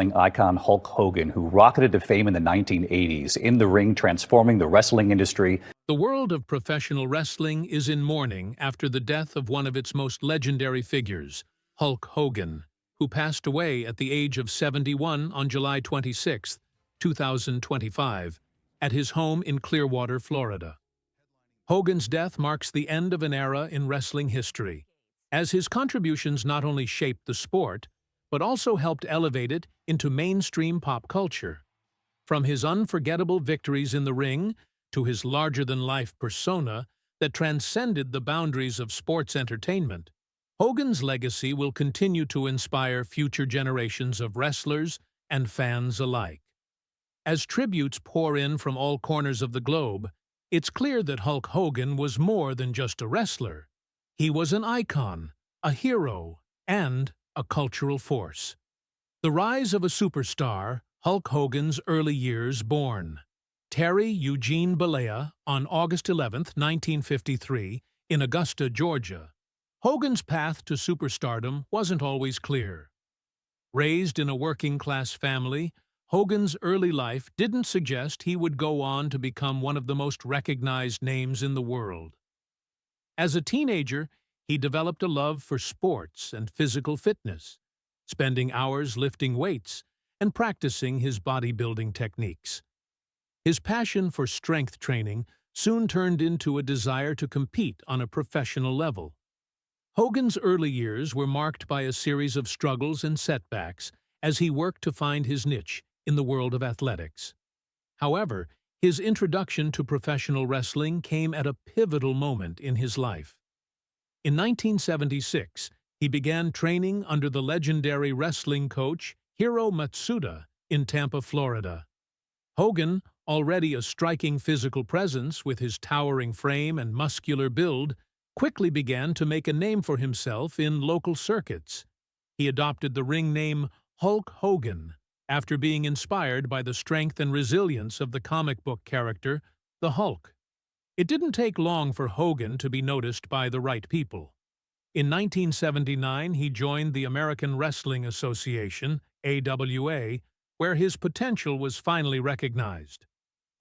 icon Hulk Hogan, who rocketed to fame in the 1980s, in the ring transforming the wrestling industry. The world of professional wrestling is in mourning after the death of one of its most legendary figures, Hulk Hogan, who passed away at the age of 71 on July 26, 2025, at his home in Clearwater, Florida. Hogan's death marks the end of an era in wrestling history, as his contributions not only shaped the sport, but also helped elevate it into mainstream pop culture. From his unforgettable victories in the ring to his larger-than-life persona that transcended the boundaries of sports entertainment, Hogan's legacy will continue to inspire future generations of wrestlers and fans alike. As tributes pour in from all corners of the globe, it's clear that Hulk Hogan was more than just a wrestler. He was an icon, a hero, and a cultural force. The rise of a superstar, Hulk Hogan's early years born. Terry Eugene Bollea on August 11, 1953, in Augusta, Georgia. Hogan's path to superstardom wasn't always clear. Raised in a working-class family, Hogan's early life didn't suggest he would go on to become one of the most recognized names in the world. As a teenager, he developed a love for sports and physical fitness, spending hours lifting weights and practicing his bodybuilding techniques. His passion for strength training soon turned into a desire to compete on a professional level. Hogan's early years were marked by a series of struggles and setbacks as he worked to find his niche in the world of athletics. However, his introduction to professional wrestling came at a pivotal moment in his life. In 1976, he began training under the legendary wrestling coach Hiro Matsuda in Tampa, Florida. Hogan, already a striking physical presence with his towering frame and muscular build, quickly began to make a name for himself in local circuits. He adopted the ring name Hulk Hogan after being inspired by the strength and resilience of the comic book character, the Hulk. It didn't take long for Hogan to be noticed by the right people. In 1979, he joined the American Wrestling Association, AWA, where his potential was finally recognized.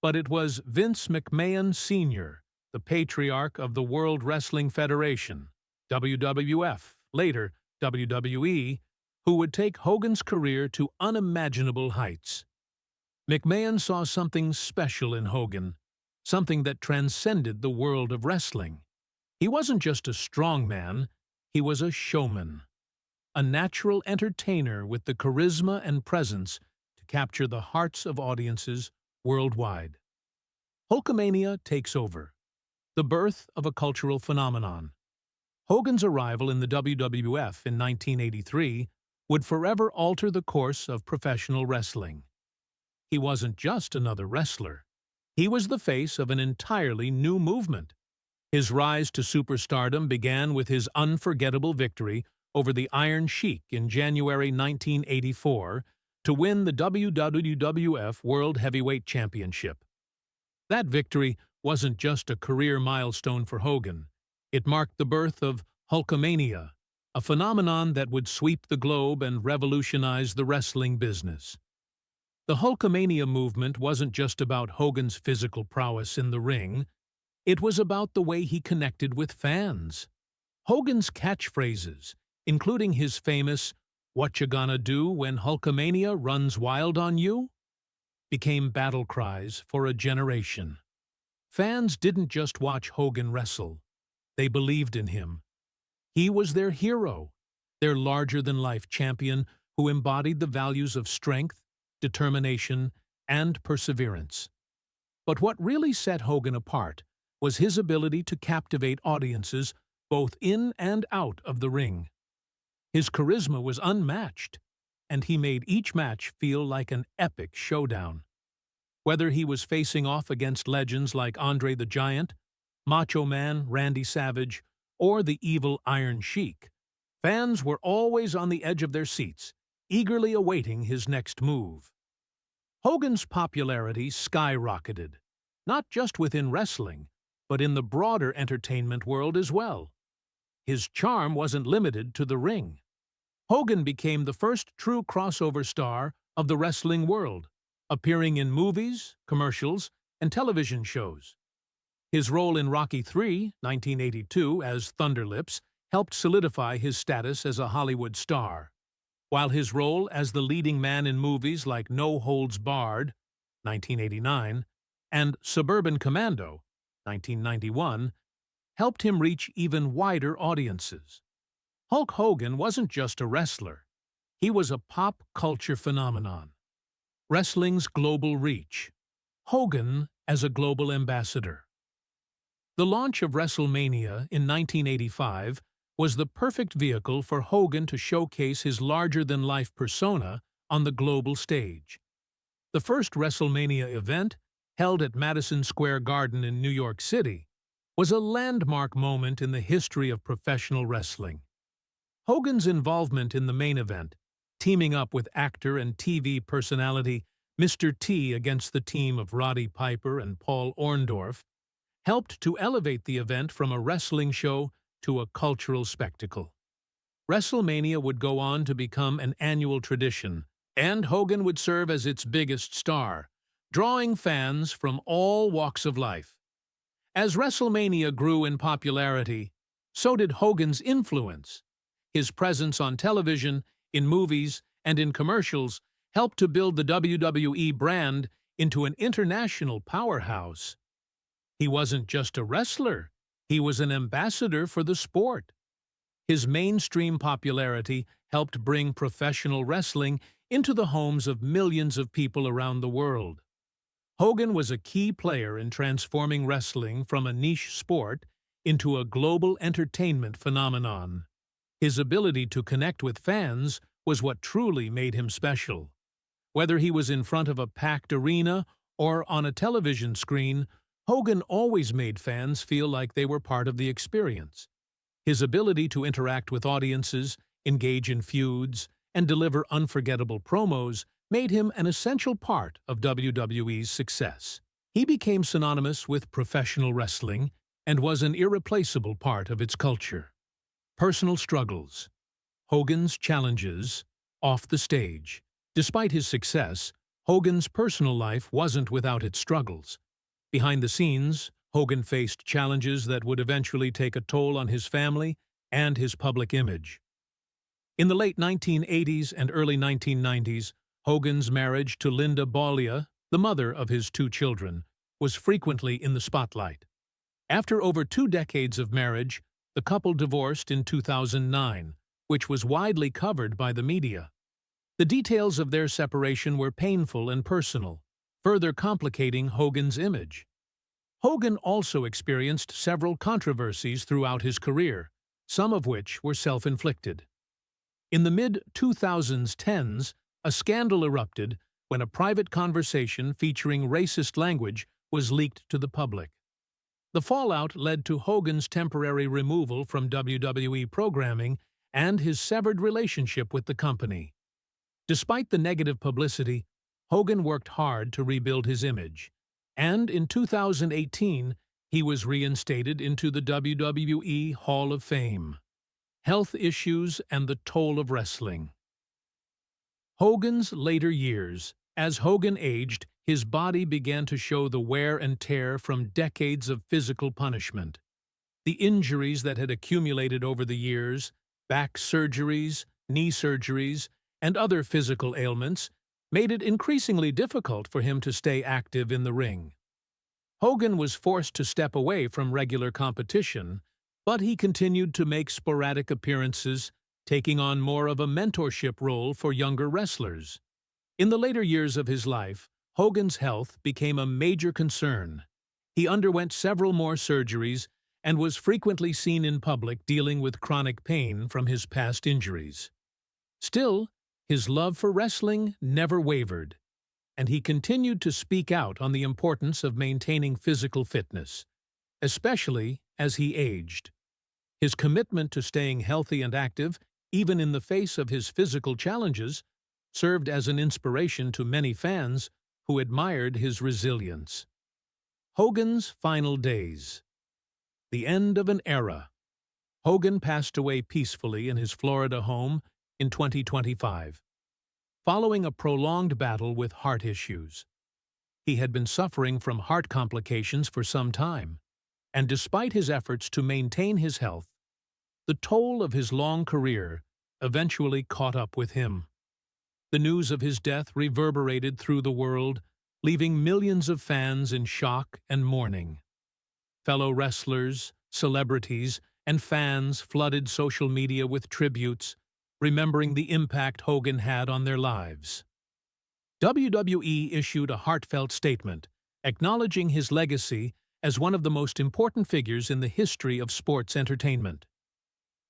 But it was Vince McMahon Sr., the patriarch of the World Wrestling Federation, WWF, later WWE, who would take Hogan's career to unimaginable heights. McMahon saw something special in Hogan, something that transcended the world of wrestling. He wasn't just a strong man, he was a showman, a natural entertainer with the charisma and presence to capture the hearts of audiences worldwide. Hulkamania takes over, the birth of a cultural phenomenon. Hogan's arrival in the WWF in 1983 would forever alter the course of professional wrestling. He wasn't just another wrestler. He was the face of an entirely new movement. His rise to superstardom began with his unforgettable victory over the Iron Sheik in January 1984 to win the WWF World Heavyweight Championship. That victory wasn't just a career milestone for Hogan. It marked the birth of Hulkamania, a phenomenon that would sweep the globe and revolutionize the wrestling business. The Hulkamania movement wasn't just about Hogan's physical prowess in the ring. It was about the way he connected with fans. Hogan's catchphrases, including his famous "What you gonna do when Hulkamania runs wild on you?" became battle cries for a generation. Fans didn't just watch Hogan wrestle. They believed in him. He was their hero, their larger-than-life champion who embodied the values of strength, determination, and perseverance. But what really set Hogan apart was his ability to captivate audiences both in and out of the ring. His charisma was unmatched, and he made each match feel like an epic showdown. Whether he was facing off against legends like Andre the Giant, Macho Man Randy Savage, or the evil Iron Sheik, fans were always on the edge of their seats, eagerly awaiting his next move. Hogan's popularity skyrocketed, not just within wrestling, but in the broader entertainment world as well. His charm wasn't limited to the ring. Hogan became the first true crossover star of the wrestling world, appearing in movies, commercials, and television shows. His role in Rocky III, 1982, as Thunderlips helped solidify his status as a Hollywood star, while his role as the leading man in movies like No Holds Barred, 1989, and Suburban Commando, 1991, helped him reach even wider audiences. Hulk Hogan wasn't just a wrestler. He was a pop culture phenomenon. Wrestling's global reach. Hogan as a global ambassador. The launch of WrestleMania in 1985 was the perfect vehicle for Hogan to showcase his larger-than-life persona on the global stage. The first WrestleMania event, held at Madison Square Garden in New York City, was a landmark moment in the history of professional wrestling. Hogan's involvement in the main event, teaming up with actor and TV personality Mr. T against the team of Roddy Piper and Paul Orndorff, helped to elevate the event from a wrestling show to a cultural spectacle. WrestleMania would go on to become an annual tradition, and Hogan would serve as its biggest star, drawing fans from all walks of life. As WrestleMania grew in popularity, so did Hogan's influence. His presence on television, in movies, and in commercials helped to build the WWE brand into an international powerhouse. He wasn't just a wrestler, he was an ambassador for the sport. His mainstream popularity helped bring professional wrestling into the homes of millions of people around the world. Hogan was a key player in transforming wrestling from a niche sport into a global entertainment phenomenon. His ability to connect with fans was what truly made him special. Whether he was in front of a packed arena or on a television screen, Hogan always made fans feel like they were part of the experience. His ability to interact with audiences, engage in feuds, and deliver unforgettable promos made him an essential part of WWE's success. He became synonymous with professional wrestling and was an irreplaceable part of its culture. Personal struggles. Hogan's challenges off the stage. Despite his success, Hogan's personal life wasn't without its struggles. Behind the scenes, Hogan faced challenges that would eventually take a toll on his family and his public image. In the late 1980s and early 1990s, Hogan's marriage to Linda Bollia, the mother of his 2 children, was frequently in the spotlight. After over 2 decades of marriage, the couple divorced in 2009, which was widely covered by the media. The details of their separation were painful and personal, further complicating Hogan's image. Hogan also experienced several controversies throughout his career, some of which were self-inflicted. In the mid-2010s, a scandal erupted when a private conversation featuring racist language was leaked to the public. The fallout led to Hogan's temporary removal from WWE programming and his severed relationship with the company. Despite the negative publicity, Hogan worked hard to rebuild his image, and in 2018, he was reinstated into the WWE Hall of Fame. Health issues and the toll of wrestling. Hogan's later years. As Hogan aged, his body began to show the wear and tear from decades of physical punishment. The injuries that had accumulated over the years, back surgeries, knee surgeries, and other physical ailments, made it increasingly difficult for him to stay active in the ring. Hogan was forced to step away from regular competition, but he continued to make sporadic appearances, taking on more of a mentorship role for younger wrestlers. In the later years of his life, Hogan's health became a major concern. He underwent several more surgeries and was frequently seen in public dealing with chronic pain from his past injuries. Still, his love for wrestling never wavered, and he continued to speak out on the importance of maintaining physical fitness, especially as he aged. His commitment to staying healthy and active, even in the face of his physical challenges, served as an inspiration to many fans who admired his resilience. Hogan's final days. The end of an era. Hogan passed away peacefully in his Florida home in 2025. following a prolonged battle with heart issues. He had been suffering from heart complications for some time, and despite his efforts to maintain his health, the toll of his long career eventually caught up with him. The news of his death reverberated through the world, leaving millions of fans in shock and mourning. Fellow wrestlers, celebrities, and fans flooded social media with tributes, remembering the impact Hogan had on their lives. WWE issued a heartfelt statement, acknowledging his legacy as one of the most important figures in the history of sports entertainment.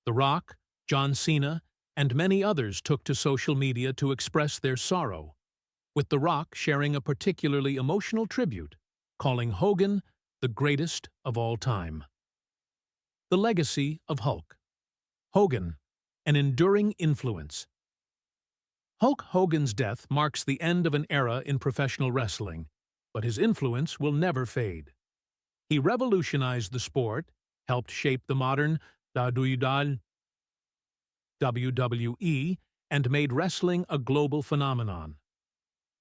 The Rock, John Cena, and many others took to social media to express their sorrow, with The Rock sharing a particularly emotional tribute, calling Hogan the greatest of all time. The legacy of Hulk Hogan, an enduring influence. Hulk Hogan's death marks the end of an era in professional wrestling, but his influence will never fade. He revolutionized the sport, helped shape the modern WWE, and made wrestling a global phenomenon.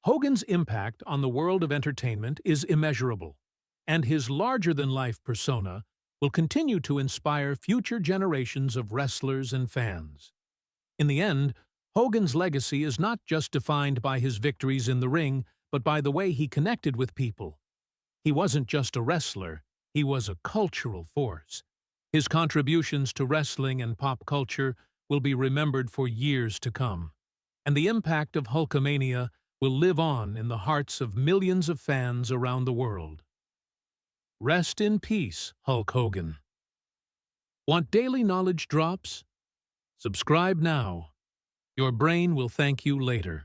Hogan's impact on the world of entertainment is immeasurable, and his larger-than-life persona will continue to inspire future generations of wrestlers and fans. In the end, Hogan's legacy is not just defined by his victories in the ring, but by the way he connected with people. He wasn't just a wrestler, he was a cultural force. His contributions to wrestling and pop culture will be remembered for years to come, and the impact of Hulkamania will live on in the hearts of millions of fans around the world. Rest in peace, Hulk Hogan. Want daily knowledge drops? Subscribe now. Your brain will thank you later.